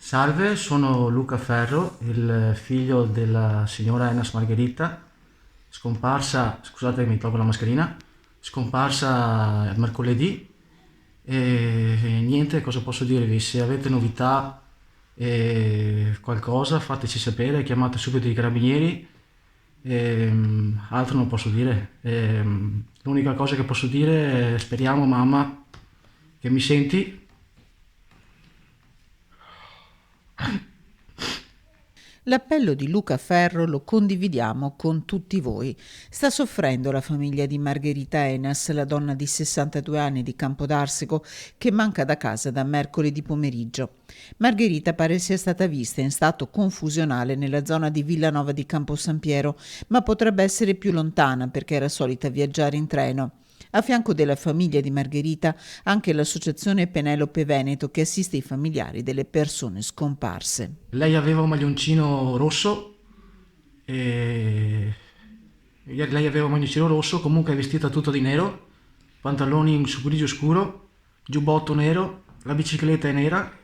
Salve, sono Luca Ferro, il figlio della signora Enas Margherita, scomparsa, scusate che mi tolgo la mascherina, scomparsa mercoledì e niente, cosa posso dirvi? Se avete novità e qualcosa fateci sapere, chiamate subito i carabinieri, altro non posso dire. L'unica cosa che posso dire è speriamo mamma che mi senti. L'appello di Luca Ferro lo condividiamo con tutti voi. Sta soffrendo la famiglia di Margherita Enas, la donna di 62 anni di Campodarsego che manca da casa da mercoledì pomeriggio. Margherita pare sia stata vista in stato confusionale nella zona di Villanova di Campo San Piero, ma potrebbe essere più lontana perché era solita viaggiare in treno. A fianco della famiglia di Margherita anche l'associazione Penelope Veneto che assiste i familiari delle persone scomparse. Lei aveva un maglioncino rosso e lei aveva un maglioncino rosso, comunque è vestita tutta di nero, pantaloni in su grigio scuro, giubbotto nero, la bicicletta è nera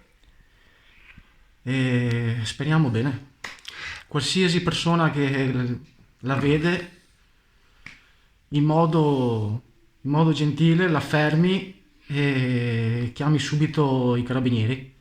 e speriamo bene. Qualsiasi persona che la vede in modo gentile la fermi e chiami subito i carabinieri.